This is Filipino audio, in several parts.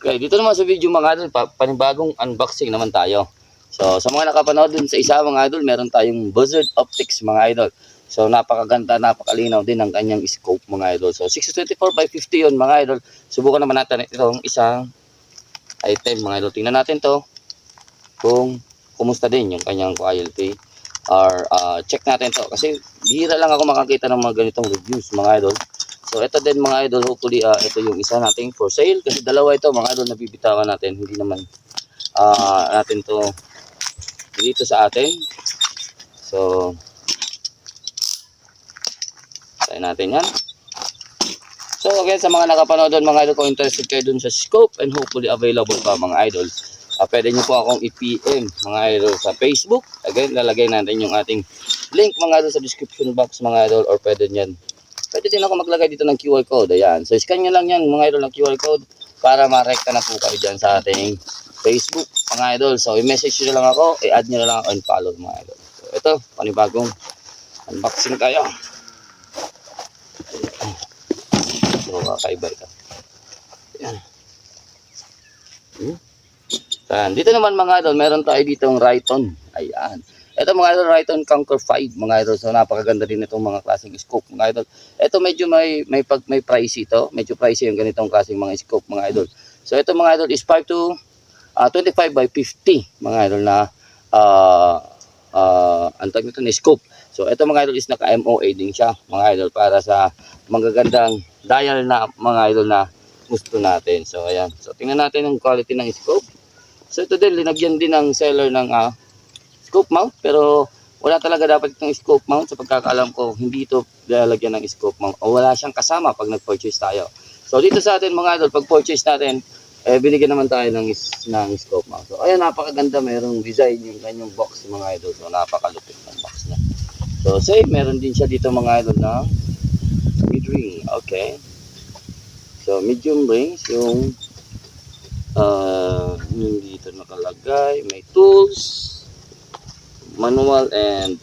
Okay, dito naman sa video mga idol, panibagong unboxing naman tayo. So, sa mga nakapanood dun sa isa mga idol, meron tayong Buzzard Optics mga idol. So, napakaganda, napakalinaw din ang kanyang scope mga idol. So, 624x50 yun mga idol. Subukan naman natin itong isang item mga idol. Tingnan natin to kung kumusta din yung kanyang quality. Or check natin to. Kasi bihira lang ako makakita ng mga ganitong reviews mga idol. So ito din mga idol, hopefully ito yung isa nating for sale kasi dalawa ito mga idol na bibitawan natin, hindi naman natin to dito sa atin. So try natin yan. So again, sa mga nakapanood doon mga idol, kung interested kayo dun sa scope and hopefully available pa mga idol, pwede nyo po akong i-PM mga idol sa Facebook. Again, lalagay natin yung ating link mga idol sa description box mga idol, or pwede din ako maglagay dito ng QR code. Ayan. So, scan nyo lang yan mga idol ng QR code para ma-recta na po kayo dyan sa ating Facebook mga idol. So, i-message nyo lang ako, i-add nyo lang ako and follow mga idol. So, ito, panibagong unboxing tayo. So, kakaiba ito. Ayan. Dito naman mga idol, meron tayo ditong Riton. Ayan. Ito mga idol, Riton Conquer 5 mga idol. So napakaganda din itong mga klaseng scope mga idol. Ito medyo may price ito. Medyo pricey yung ganitong klaseng mga scope mga idol. So ito mga idol is 5 to 25x50 mga idol na ang tawag nito na scope. So ito mga idol is naka MOA din siya mga idol para sa magagandang dial na mga idol na gusto natin. So ayan. So tingnan natin yung quality ng scope. So ito din, linagyan din ng seller ng scope mount, pero wala talaga dapat itong scope mount. Sa pagkakaalam ko, hindi ito lalagyan ng scope mount o wala siyang kasama pag nag-purchase tayo. So dito sa atin mga idol, pag purchase natin, binigyan naman tayo ng scope mount. So ayan, napakaganda, mayroong design yung kanyang box mga idol. So napakalupit ng box niya. So same, meron din siya dito mga idol ng mid ring. Okay. So medium rings yung yung dito nakalagay, may tools, manual, and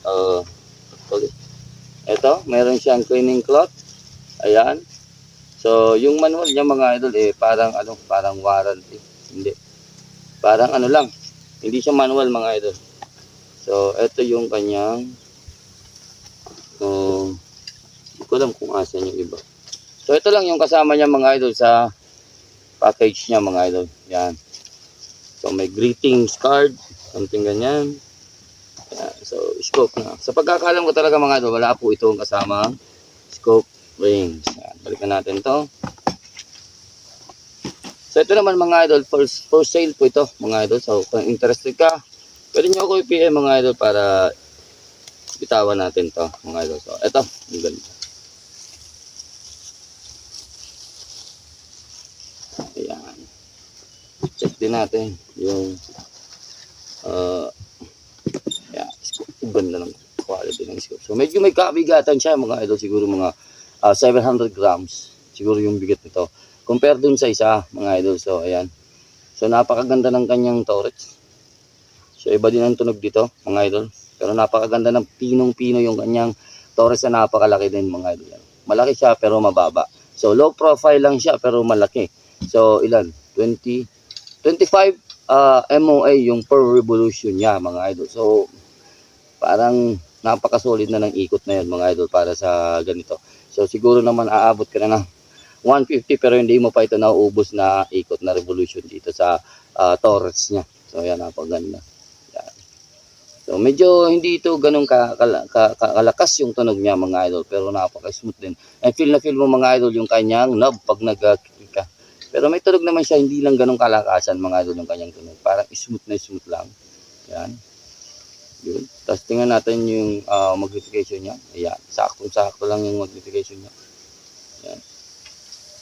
ito, meron siyang cleaning cloth. Ayan. So yung manual niya mga idol parang warranty. Hindi. Parang lang. Hindi siya manual mga idol. So ito yung kanyang hindi ko alam kung asan yung iba. So ito lang yung kasama niya mga idol sa package niya mga idol. Yan. So may greetings card, something ganyan. Yan. So scope na. Sa pagkakalam ko talaga mga idol, wala po itong kasamang scope rings. Yan. Balikan natin to. So ito naman mga idol, for sale po ito mga idol. So kung interested ka, pwede nyo ako i-PM mga idol para bitawan natin to mga idol. So ito, ang ganda. Ayan. Check din natin yung ganda ng quality ng scope. So medyo may kabigatan siya mga idol, siguro mga 700 grams siguro yung bigat nito compare dun sa isa mga idol. So ayan. So napakaganda ng kanyang turrets. So iba din ang tunog dito mga idol, pero napakaganda ng pinong-pino yung kanyang turrets na napakalaki din mga idol. Malaki siya pero mababa. So low profile lang siya pero malaki. So ilan? 25 MOA yung per revolution niya mga idol. So parang napakasolid na ng ikot na yun mga idol para sa ganito. So siguro naman aabot ka na ng 150 pero hindi mo pa ito nauubos na ikot na revolution dito sa turrets niya. So yan, napaganda. Yan. So medyo hindi ito ganun kalakas yung tunog niya mga idol, pero napaka-smooth din. And feel na feel mo mga idol yung kanyang knob pag nag-click ka. Pero may tunog naman siya, hindi lang ganun kalakasan mga idol yung kanyang tunog. Parang smooth na smooth lang. Yan. Yun. Tapos tingnan natin yung magnification niya. Ayan. Saktong-sakto lang yung magnification niya. Ayan.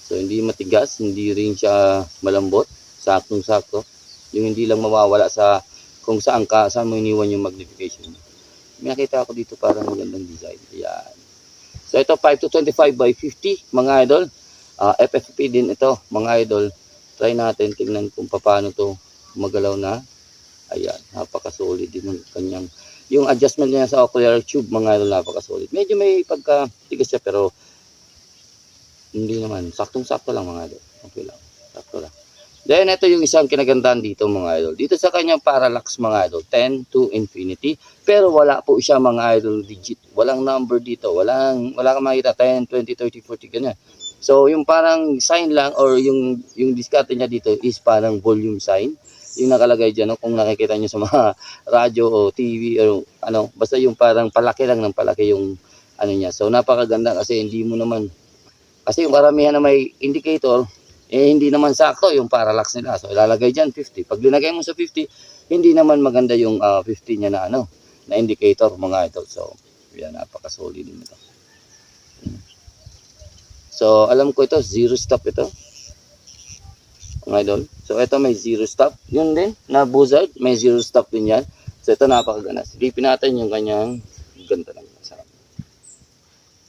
So hindi matigas, hindi rin siya malambot. Saktong-sakto. Yung hindi lang mawawala sa kung saan mo iniwan yung magnification niya. May nakita ako dito parang magandang design. Ayan. So ito 5 to 25x50 mga idol. FFP din ito mga idol. Try natin tingnan kung paano to magalaw na. Ayan, napaka-solid din ng kanyang, yung adjustment niya sa ocular tube mga idol, napaka-solid. Medyo may pagka-tigas siya pero hindi naman, saktong-sakto lang mga idol. Okay lang, sakto lang. Then, ito yung isang kinagandahan dito mga idol. Dito sa kanyang parallax mga idol, 10 to infinity. Pero wala po siya mga idol digit. Walang number dito. Wala kang makita 10, 20, 30, 40, ganyan. So, yung parang sign lang or yung diskarte niya dito is parang volume sign. Yung nakalagay dyan, no? Kung nakikita nyo sa mga radyo o TV o ano, basta yung parang palaki lang ng palaki yung ano niya. So, napakaganda kasi hindi mo naman, kasi yung karamihan na may indicator, hindi naman sakto yung parallax nila. So, ilalagay dyan 50. Pag linagay mo sa 50, hindi naman maganda yung 50 niya na ano, na indicator mga idol. So, yan, napaka-solid din ito. So, alam ko ito, zero stop ito. Mga idol. So, ito may zero stop. Yun din, na buzzard, may zero stop din yan. So, ito napakaganda. Silipin natin yung kanyang ganda ng masarap.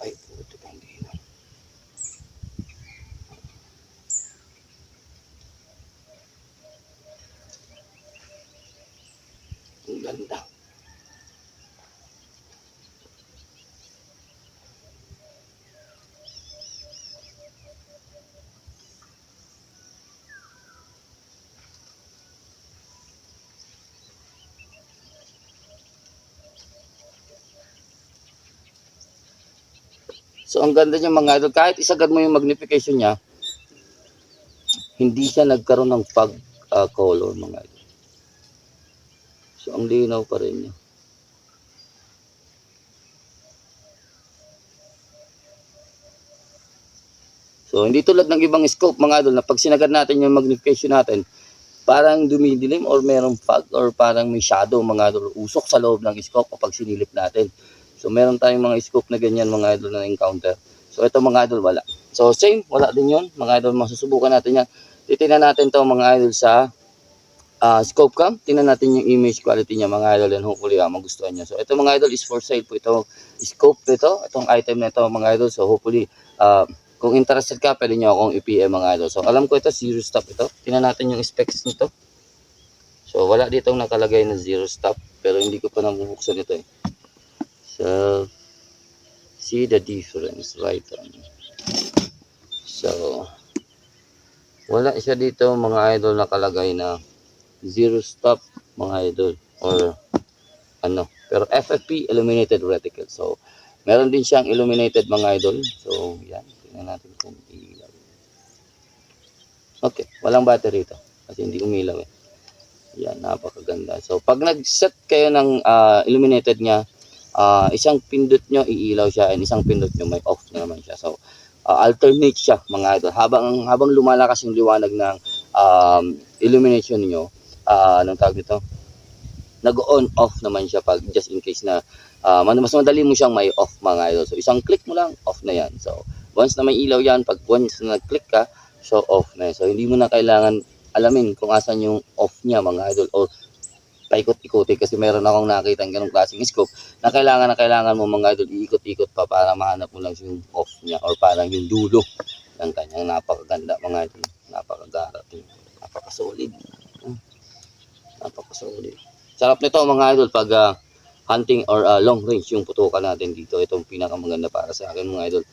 Ay, puto pang dino. Ang ganda. So, ang ganda niya mga idol. Kahit isagad mo yung magnification niya, hindi siya nagkaroon ng fog color mga idol. So, ang linaw pa rin niya. So, hindi tulad ng ibang scope mga idol na pag sinagad natin yung magnification natin, parang dumidilim or merong fog or parang may shadow mga idol. Usok sa loob ng scope kapag sinilip natin. So, meron tayong mga scope na ganyan mga idol na encounter. So, ito mga idol wala. So, same, wala din yun. Mga idol, masusubukan natin yan. Titingnan natin to mga idol sa scope cam. Tingnan natin yung image quality niya mga idol and hopefully magustuhan niya. So, ito mga idol is for sale po ito. Scope nito, itong item na ito mga idol. So, hopefully, kung interested ka, pwede nyo akong i-PM mga idol. So, alam ko ito, zero stop ito. Tingnan natin yung specs nito. So, wala ditong nakalagay na zero stop. Pero hindi ko pa nabubuksan ito eh. So, see the difference right on. So, wala siya dito mga idol nakalagay na zero stop mga idol or ano. Pero FFP illuminated reticle. So, meron din siyang illuminated mga idol. So, yan. Tingnan natin kung ilaw. Okay, walang battery ito kasi hindi umilaw eh. Yan, napakaganda. So, pag nag-set kayo ng illuminated niya, isang pindot nyo iilaw siya and isang pindot nyo may off na naman siya. So, alternate siya mga idol. Habang lumalakas yung liwanag ng illumination niyo, anong tawag dito? Nag-on off naman siya pag just in case na mas madali mo siyang may off mga idol. So, isang click mo lang, off na yan. So, once na may ilaw yan, pag once na nag-click ka, so off na yan. So, hindi mo na kailangan alamin kung asan yung off niya mga idol o paikot-ikuti kasi meron akong nakita ng ganong klaseng scope na kailangan mo mga idol iikot-ikot pa para mahanap mo lang yung off niya or parang yung dulo ng kanyang napakaganda mga idol. Napakagarating. Napakasolid. Napakasolid. Sarap nito mga idol pag hunting or long range yung putukan natin dito. Itong pinakamaganda para sa akin mga idol.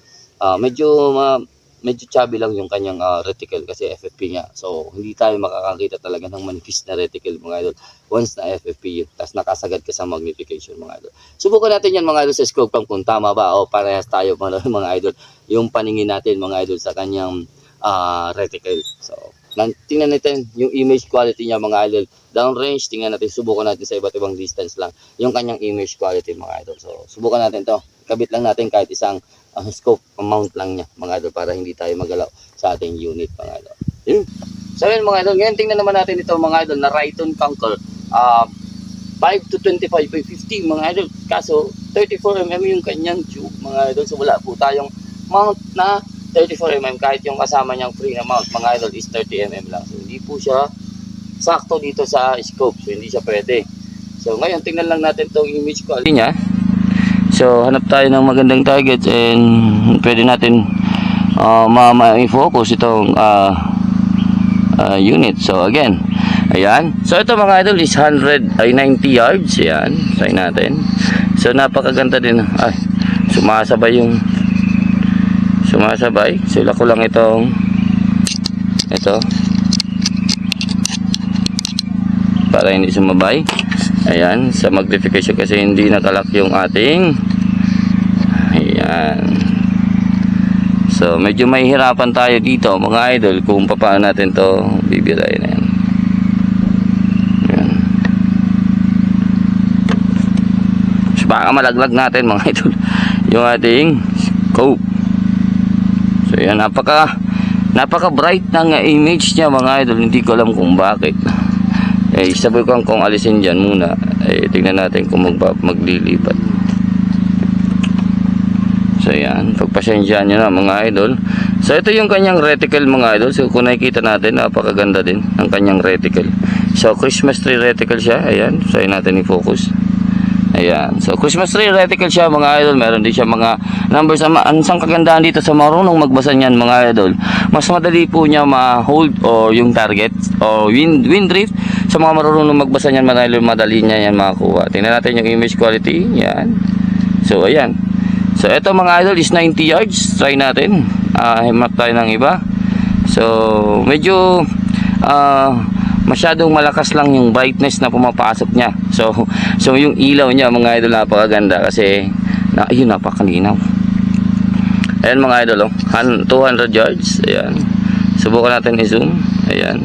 Medyo chubby lang yung kanyang reticle kasi FFP niya. So, hindi tayo makakakita talaga ng manifest na reticle mga idol once na FFP yun. Tapos nakasagad ka sa magnification mga idol. Subukan natin yan mga idol sa scope cam kung tama ba o parehas tayo mga idol. Yung paningin natin mga idol sa kanyang reticle. So, tingnan natin yung image quality niya mga idol. Downrange, tingnan natin, subukan natin sa iba't ibang distance lang yung kanyang image quality mga idol. So, subukan natin to. Kabit lang natin kahit isang scope mount lang niya mga idol para hindi tayo magalaw sa ating unit mga idol. So yun mga idol, ngayon tingnan naman natin ito mga idol na Rayton Conquer 5 to 25 by 50 mga idol. Kaso 34mm yung kanyang tube mga idol. So wala po tayong mount na 34mm kahit yung kasama niyang free na mount mga idol is 30mm lang. So hindi po siya sakto dito sa scope. So hindi siya pwede. So ngayon tingnan lang natin itong image quality niya. So, hanap tayo ng magandang target and pwede natin ma-focus itong unit. So, again, ayan. So, ito mga idol is 90 yards. Ayan, try natin. So, napakaganda din. Ay, sumasabay. Sila ko lang ito. para hindi sumabay. Ayan, sa magnification kasi hindi nakalock yung ating, ayan. So medyo mahihirapan tayo dito mga idol kung paano natin to bibirayin. Ayan. Ayan. So baka malaglag natin mga idol yung ating scope. So yan, napaka bright ng image niya mga idol, hindi ko alam kung bakit. Sabi ko kung alisin dyan muna, tingnan natin kung maglilipat. So yan, pagpasensyaan nyo na mga idol. So ito yung kanyang reticle mga idol. So kung nakikita natin, napakaganda din ang kanyang reticle. So Christmas tree reticle siya. Ayan, so yun natin i-focus. Ayan, so Christmas tree reticle siya mga idol. Meron din siya mga numbers. Ang kagandahan dito sa marunong magbasa niyan mga idol, mas madali po niya ma-hold o yung target o wind drift. Sa mga marunong magbasa niyan mga idol, madali niya yan makakuha. Tingnan natin yung image quality. Yan. So ayan. So ito mga idol is 90 yards. Try natin. Himat tayo ng iba. So medyo masyadong malakas lang yung brightness na pumapasok niya. So yung ilaw niya mga idol napakaganda kasi ayun, napakalinaw. Ayan mga idol, 200 yards. Ayan. Subukan natin i-zoom. Ayan.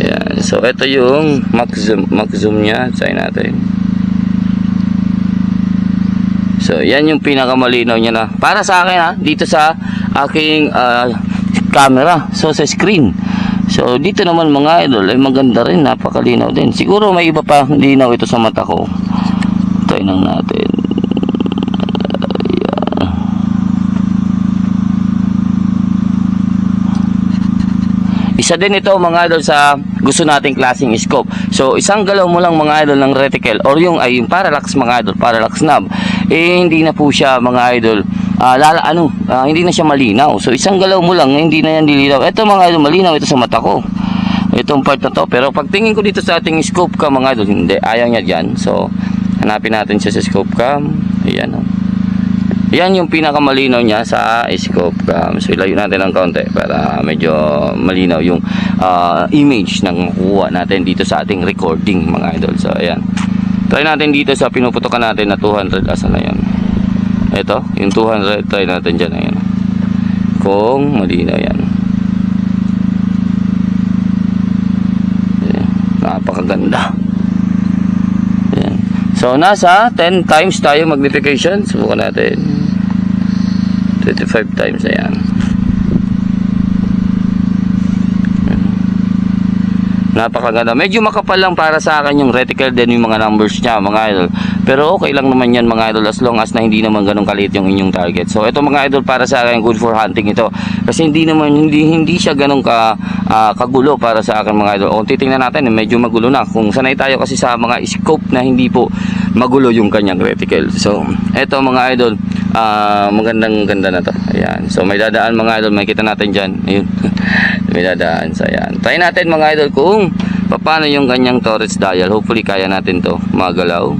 Ayan. So ito yung max zoom niya. Try natin. So yan yung pinakamalinaw niya na para sa akin dito sa aking camera. So sa screen. So dito naman mga idol ay maganda rin, napakalinaw din. Siguro may iba pa linaw ito sa mata ko. Try lang natin. Isa din ito mga idol sa gusto nating klaseng scope. So isang galaw mo lang mga idol ng reticle or yung parallax mga idol, parallax knob, hindi na po siya mga idol hindi na siya malinaw. So isang galaw mo lang hindi na yan dilinaw. Ito mga idol malinaw ito sa mata ko. Itong part na to. Pero pag tingin ko dito sa ating scope cam mga idol, hindi, ayaw niya diyan. So hanapin natin siya sa scope cam. Ayan. Yan yung pinakamalinaw niya sa scope cam. So ilayo natin ng kaunti para medyo malinaw yung image ng makuha natin dito sa ating recording mga idol. So ayan. Try natin dito sa pinuputokan natin na 200. Asan na yan? Ito, yung 200. Try natin dyan. Ayan. Kung malinaw yan. Ayan. Napakaganda. Ayan. So nasa 10 times tayo magnification. Subukan natin. 25 times, ayan. Napakaganda. Medyo makapal lang para sa akin yung reticle din yung mga numbers niya mga idol. Pero okay lang naman yan mga idol as long as na hindi naman ganun kaliit yung inyong target. So ito mga idol para sa akin good for hunting ito. Kasi hindi siya ganun kagulo para sa akin mga idol. Kung titingnan natin medyo magulo na. Kung sanay tayo kasi sa mga scope na hindi po magulo yung kanyang reticle. So ito mga idol, magandang ganda na to. Ayan. So may dadaan mga idol, makikita natin dyan. Ayun. May dadaan. So ayan. Try natin mga idol kung paano yung kanyang torch dial. Hopefully kaya natin to magalaw.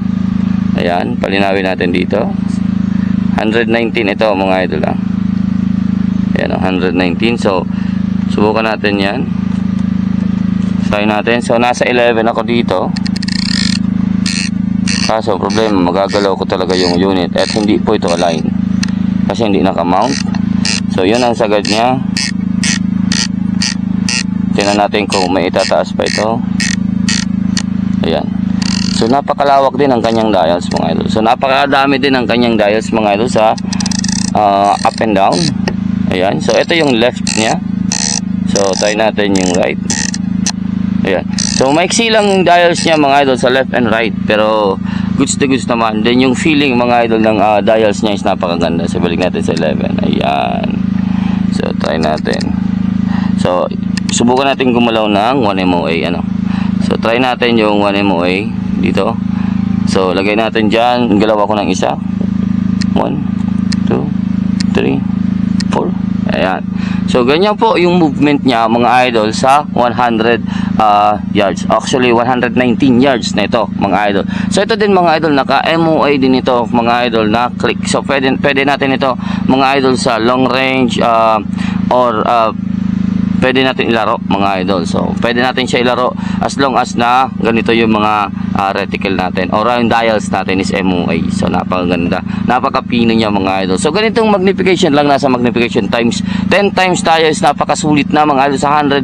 Ayan. Palinawin natin dito. 119 ito mga idol. Ayan. 119. So subukan natin yan. Try natin. So nasa 11 ako dito. Kaso problema, magagalaw ko talaga yung unit at hindi po ito align kasi hindi naka-mount. So yun ang sagad niya. Tingnan natin kung may itataas pa ito. Ayan. So napakalawak din ang kanyang dials mga idol. So napakadami din ang kanyang dials mga idol sa up and down. Ayan. So ito yung left niya. So try natin yung right. Ayan. So maiksi lang yung dials niya mga idol sa left and right, pero goods to goods naman. Then yung feeling mga idol ng dials niya is napakaganda. So balik natin sa 11. Ayan. So try natin. So subukan natin gumalaw ng 1 MOA So try natin yung 1 MOA dito. So lagay natin diyan, galaw ako ng isa. 1 2 3 4. Ayan. So ganyan po yung movement niya mga idol sa 100 yards. Actually 119 yards na ito mga idol. So ito din mga idol, naka MOA din ito mga idol na click. So pwede natin ito mga idol sa long range or pwede natin ilaro mga idol. So pwede natin siya ilaro as long as na ganito yung mga reticle natin or yung dials natin is MOA. So napakaganda, napakapino niya mga idol. So ganitong magnification lang, nasa magnification times 10 times tayo is napakasulit na mga idol sa 119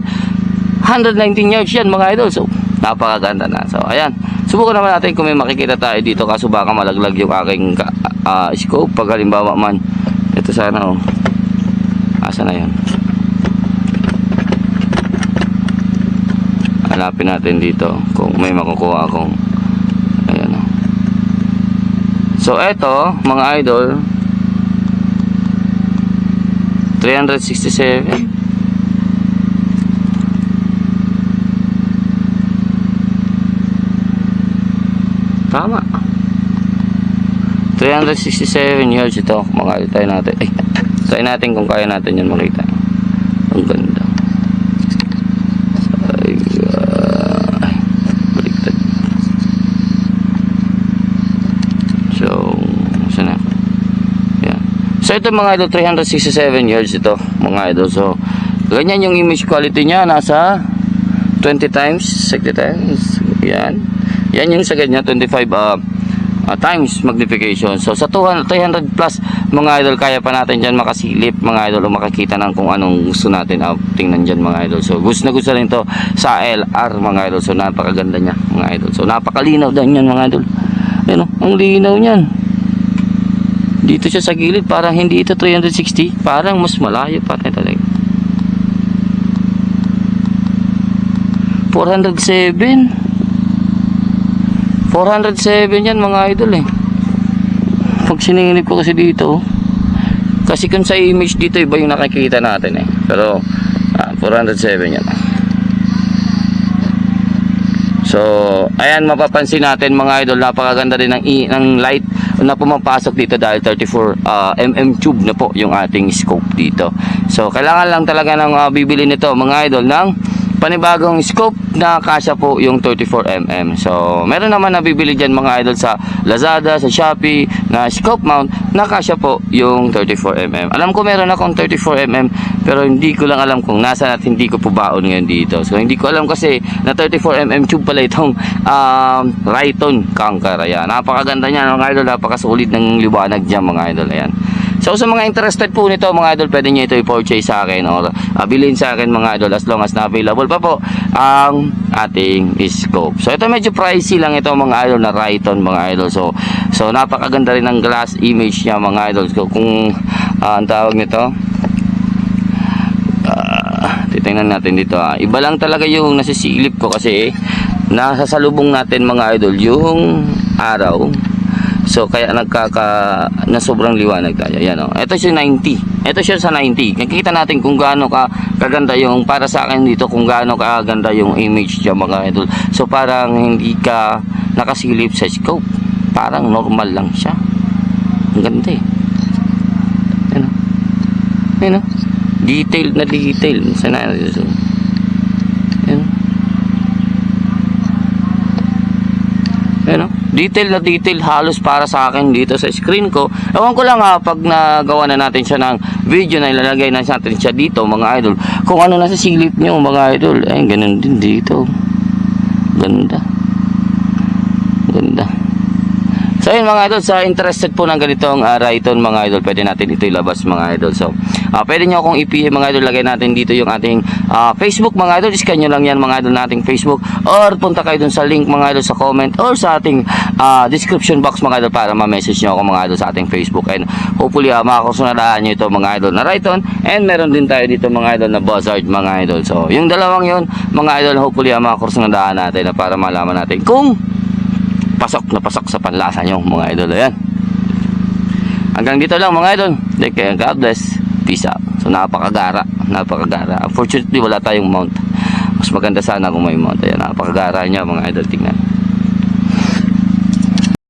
yards yan mga idol. So napakaganda na. So ayan, subukan naman natin kung may makikita tayo dito, kaso baka malaglag yung aking scope pag halimbawa man ito sana asa na yan. Hanapin natin dito kung may makukuha akong ayan o. So eto mga idol, 367 tama, 367 yards ito mga idol. Tayo natin, try natin kung kaya natin yan makita. Ang ganda. Baliktad. So sana yan. So ito mga idol, 367 yards ito mga idol. So ganyan yung image quality niya, nasa 20 times 60 times yan. Yan yung sa ganyan 25 times magnification. So sa 300 plus mga idol, kaya pa natin dyan makasilip mga idol o makakita ng kung anong gusto natin tingnan dyan mga idol. So gusto na gusto rin to sa LR mga idol. So napakaganda niya mga idol. So napakalinaw din yan mga idol. Ayun, ang linaw niyan. Dito siya sa gilid, parang hindi ito 360, parang mas malayo pa rin talaga. 407 yan mga idol eh. Pag siningilip ko kasi dito, kasi kung sa image dito iba yung nakikita natin eh. Pero 407 yan. So ayan, mapapansin natin mga idol, napakaganda din ng light na pumapasok dito dahil 34 mm tube na po yung ating scope dito. So kailangan lang talaga ng bibili nito mga idol ng panibagong scope na kasya po yung 34mm. So meron naman nabibili dyan mga idol sa Lazada, sa Shopee na scope mount na kasya po yung 34mm. Alam ko meron akong 34mm pero hindi ko lang alam kung nasaan at hindi ko po baon ngayon dito. So hindi ko alam kasi na 34mm tube pala itong Rayton Conquer. Ayan, napakaganda niya mga idol, napakasulit ng liwanag dyan mga idol. Ayan. So sa mga interested po nito mga idol, pwede nyo ito i-purchase sa akin or bilhin sa akin mga idol as long as na available pa po ang ating scope. So ito medyo pricey lang ito mga idol na Rayton mga idol. So napakaganda rin ng glass image niya mga idol. So kung ang tawag nito, titingnan natin dito iba lang talaga yung nasisilip ko kasi nasasalubong natin mga idol yung araw. So kaya na sobrang liwanag tayo. Ayan oh. Ito siya 90. Ito siya sa 90. Nakikita natin kung gaano kaganda yung, para sa akin dito, kung gaano kaganda yung image niya mga idol. So parang hindi ka nakasilip sa scope. Parang normal lang siya. Ang ganda eh. Ayan oh. Ayan oh. Detail na detail. Sana so. Ayan. Ayan oh. Detail na detail halos para sa akin dito sa screen ko. Ewan ko lang pag nagawa na natin siya ng video na ilalagay na natin siya dito mga idol, kung ano nasa silip nyo mga idol. Ay ganun din dito. Ganda. Ganda. So ayun mga idol, sa interested po ng ganitong Rayton mga idol, pwede natin ito ilabas mga idol. So pwede nyo akong i-PM mga idol, lagay natin dito yung ating Facebook mga idol. Scan nyo lang yan mga idol nating Facebook, or punta kayo dun sa link mga idol sa comment or sa ating description box mga idol para ma-message nyo ako mga idol sa ating Facebook. And hopefully makakusunadaan nyo ito mga idol na Rayton. And meron din tayo dito mga idol na Buzzard mga idol. So yung dalawang yun mga idol, hopefully makakusunadaan natin na para malaman natin kung pasok na pasok sa panlasa nyo mga idol. Ayan, hanggang dito lang mga idol. Take care, God bless, peace out. So napakagara. Unfortunately wala tayong mount. Mas maganda sana kung may mount. Ayan, napakagara niya mga idol, tingnan.